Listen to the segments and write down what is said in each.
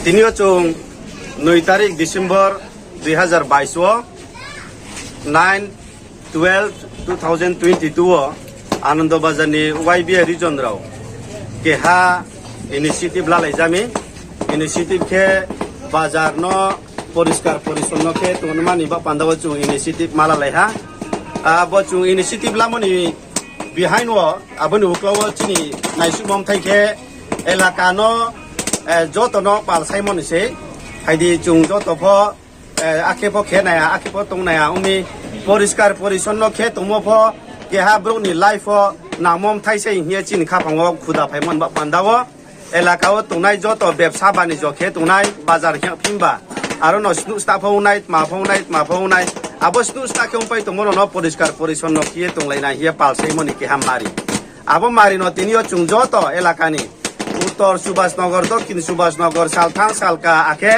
তিনিও চুং 9 তারিখ December 2022 9/12/2022 আনন্দবাজারনি YBI reason রাও কেহা initiative লালাইজামি initiative খে বাজার ন পরিষ্কার পরিচ্ছন্ন খে তুনমানি বা পান্দাব চুং ইনিশিয়েটিভ মালালাইহা বচুং ইনিশিয়েটিভ লামনি বিহাইন আবনি উক্লাও চিনি নাইসুমম থাইখে এলাকা ন যতন পাল সাইমনিসে হাইদি চুং যতফ আখেফ খে নায়া আখেফ তং নায়া উনি পরিষ্কার পরিচ্ছন্ন খে তুমফ কেহা ব্রনি লাইফ নামম থাইসে হিয়ে চিন খাফাঙ্গ খুদা ফাইমন বা পান্দাও এলাকাও তুনাই যত ব্যবসা বাণিজ্য খে তুনাই বাজার খে ফিমবা আর ন স্নু স্টাফাউনাই মাফাউনাই আবো স্নু স্টাকে উপাই তুমর ন পরিষ্কার পরিচ্ছন্ন খিয়ে তুংলাইনা হিয়ে পাল সাইমনি কেহা মারি আবো মারি ন তিনিও চুং যত এলাকানি উত্তর সুভাষনগর দক্ষিণ সুভাষনগর সালথাং সালকা আখে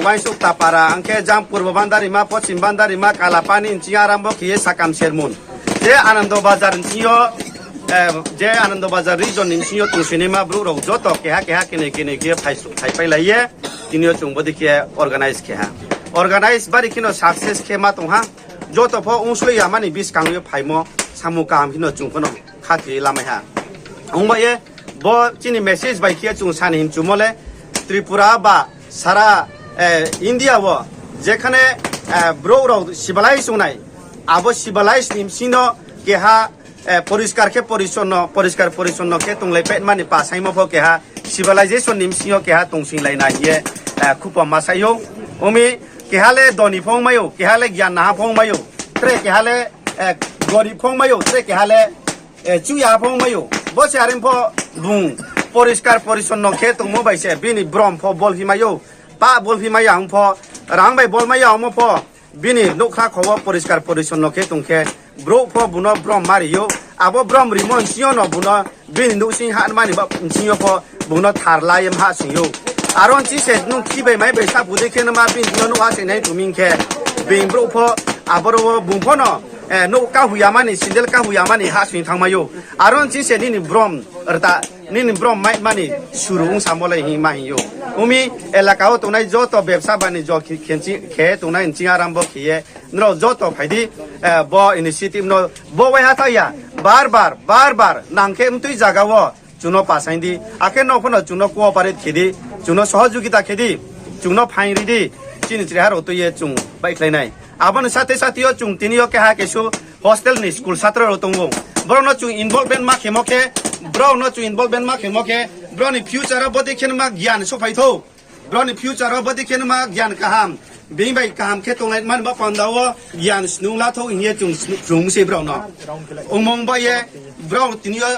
ওয়াইসুক তাপারা আংখে জাম পূর্ব বান্দারিমা পশ্চিম বান্দারিমা কালাপানি ইঞ্চিং আরম্ভ খিয়ে সাকাম শেরমুন যে আনন্দ বাজার ইঞ্চিও যে আনন্দ বাজার রিজন ইঞ্চিও তুংসিনিমা ব্রুরো যত কেহা কেহা কিনে কিনে গিয়ে ফাইপাই লাইয়ে তিনিও চুংবো দেখিয়ে অর্গানাইজ খেহা অর্গানাইজ বারি কিনো সাকসেস খেমা তংহা যত ফ উংসুই আমানি বিস কাংয়ে ফাইমো সামু কাম হিনো চুংফনো খাতি লামাইহা উংবায়ে ব চিনি মেসেজ বাইকিয়া চুং সানি হিম চুমলে ত্রিপুরা বা সারা ইন্ডিয়া ও যেখানে ব্রৌরাও সিবালাইস উনাই আবো সিবালাইস নিমসিনো কেহা পরিষ্কার পরিচ্ছন্ন কে তুংলাই পেট মানি পাসাইমো ফ কেহা সিবালাইজেশন নিমসিও কেহা তুংসিংলাই না হিয়ে খুব মাসাইও ওমি কেহালে দনি ফংমায়ো কেহালে জ্ঞান না ফংমায়ো ত্রে কেহালে গরিব ফংমায়ো ত্রে কেহালে চুয়া ফংমায়ো বসে আরিম ফ বুং পরিষ্কার পরিচ্ছন্ন খে তুমো বাইসে বিনি ব্রম ফ বল হিমায়ো পা বল হিমায়া আং ফ রাংবাই বল মায়া আম ফ বিনি নখা খব পরিষ্কার পরিচ্ছন্ন খে তুংখে ব্রো ফ বুনো ব্রম মারিयो আবো ব্রম রিমন সিও ন বুনো বিনি নুসিং হান মানি বা সিও ফ বুনো থারলায়ম হা সিও আরন চিসে নু কিবাই মাই বেসা বুদে খেন মা বিন নো হা সেনাই তুমিংখে বিন ব্রো ফ আবরো বুংফ ন no ka huyamani sindel ka huyamani ha swing thangmayo aron chi se ni brom rta ni brom mai mani surung samole hi ma hiyo umi elaka o tonai joto ব্যবসা বাণিজ্য খেনচি খে tonai inchi arambo khiye no joto phaidi bo initiative no bo wai ha thaya bar bar nangke mtui jaga wo chuno pasaindi ake no phono chuno cooperate khidi chuno সহযোগিতা khidi chuno phairi di chini chihar otoye chung bai khlainai আবন সাথে সাথেও চুং তিনিও কেহা কেসু hostel নি school ছাত্র রতঙ্গো ব্রন চুং involvement মা খেমকে ব্রন চুং involvement মা খেমকে ব্রনি future বদি খেনমা জ্ঞান সফাইথো ব্রনি future বদি খেনমা জ্ঞান কাহাম বেবাই কাহাম খে তংলাই মান বা পান্দাও জ্ঞান স্নুলা থো ইয়ে চুং চুং সে ব্রন উমং বায়ে ব্রন তিনিও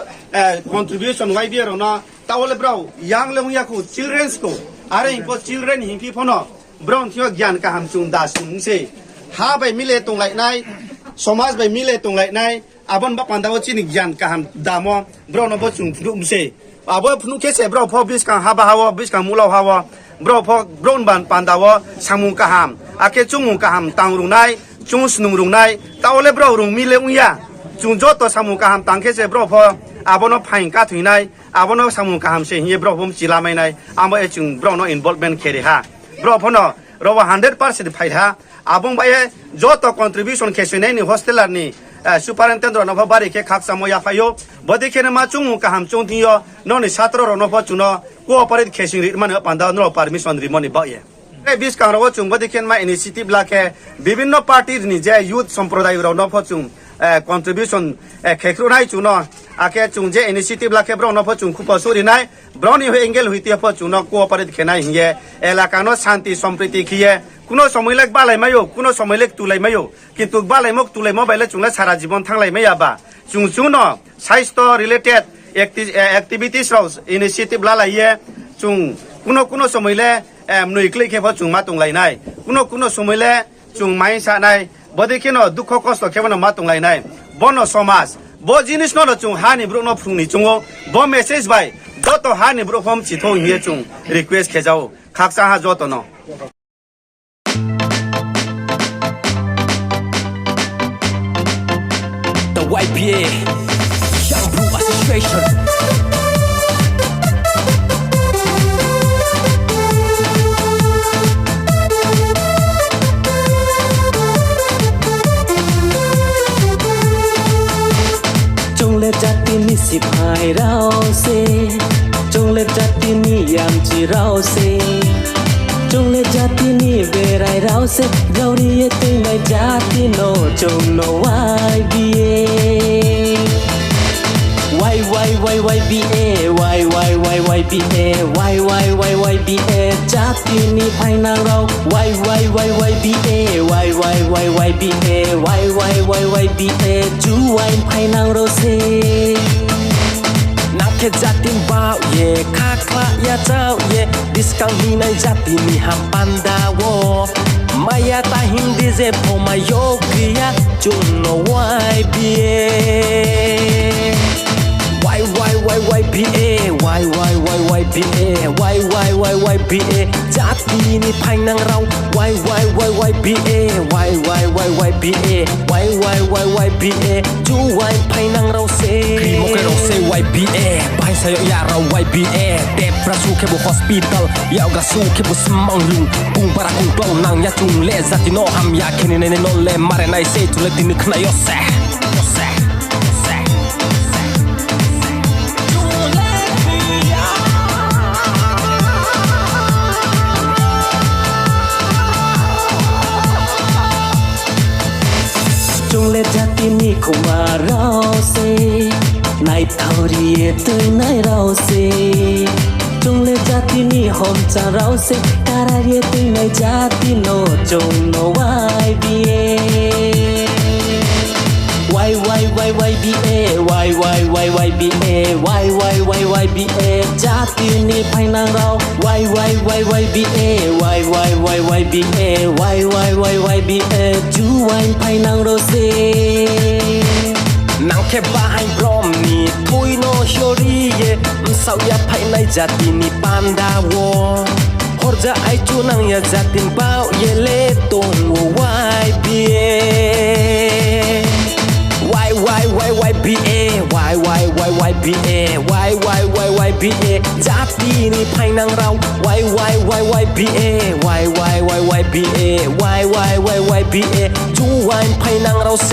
কন্ট্রিবিউশন ওয়াই বি রন তাওলে ব্রাও ইয়াং লেমুয়া কো চিলড্রেন্স কো আরে ইপো চিলড্রেন হিপি ফনো ব্রন থিও জ্ঞান কাহাম চুং দাস চুং সে ha bai mile tung lai nai somaj bai mile tung lai nai abon ba pandawo chini gyan kaham damo bro no bo chung phum se abo phnu ke se bro pho bis kang ha ba hawo bis kang mulo hawo bro pho bron ban pandawo samu kaham ake chung kaham tang rung nai chung snung rung nai taole bro rung mile uya chung jo to samu kaham tang ke se bro pho abono phain ka thui nai abono samu kaham se hi bro phum chila mai nai amo e chung bro no involvement kheri ha bro pho no rowa 100% phai ha abong baye joto contribution khesine ni hostelar ni superintendent no bari ke khak samoya phayo bodi khene ma chung kaham chung thiyo no ni satro ro no chuno cooperate khesing ri man panda no permission ri moni baye বিশ কাংরো chung bodi khen ma initiative la ke bibhinno party ni je youth সম্প্রদায় ro no chung contribution khekru nai chuno ake chung je initiative la ke bro no chung khupa suri nai broni ho engel huitia pho chuno cooperate khenai hiye elaka no shanti sampriti khiye কোনো সময় লাগ বালাই mayo কোনো সময় লাগ তুলাই mayo কিন্তু বালাই mock তুলাই মোবাইলে চুংলা সারা জীবন থাংলাই মাইয়াবা চুং চুং ন স্বাস্থ্য রিলেটেড অ্যাক্টিভিটিস রাও ইনিশিয়েটিভ লালাইয়ে চুং কোনো সময়লে নইক্লে খেফা চুং মা তুংলাই নাই কোনো সময়লে চুং মাই সানাই বদিখিনো দুঃখ কষ্ট খেবন মা তুংলাই নাই বন সমাজ ব জিনিস ন চুং হানি ব্রু ন ফুংনি চুংও ব মেসেজ বাই যত হানি ব্রু ফম চিথো হিয়ে চুং রিকোয়েস্ট খেজাও খাকসা হা যত ন YBA Young Blue Association le jatini sipai rao se chung le jatini yam chi rao se chung le jatini berai rao se gauri ye ting mai jati no chung no wai bie why ba why ba jati ni phai nang rao why ba why ba chu wai phai nang ro seนักแค่จัดตินบ่าวเย่ข้าคลายาเจ้าเย่ดิสกังฮีในจัดติมีหัมปันดาวมายาตาหินดิเซพอมาโยกิยาจุนโนวายเบียwhy baจัดตินี่ภายนางเราwhy baจูไว้ภายนางเราเซครีมโมเกโรเซwhy ba ภายสยอยาเราwhy ba เต็บประสูแค่บุฮอสปิตอลยาวกระสูแค่บุสมังลุงปุงปารากุงกลองนางยาจุงเลจัติโนฮัมยาแค่ในโนเลมาเรนไอเซตุเลตินึกนายโอเซchung le jatini kuma rao se nai thauri ye tui nai rao se chung le jatini hom cha rao se tara ye tui nai jati no chung no wai bie why ba why ba jati ni phai nang rao why ba chu wai phai nang ro se นางแค่บ้าให้พร้อมนี่ทุยโนโชรีเย่เศร้ายาภายในจัดตินีปันดาวฮอร์จะไอจูนางยาจัดตินเป้าเย่เล่ตงวัววายเบียwhy baจัดตินีภายนางเราwhy baจูไว้ภายนางเราเซ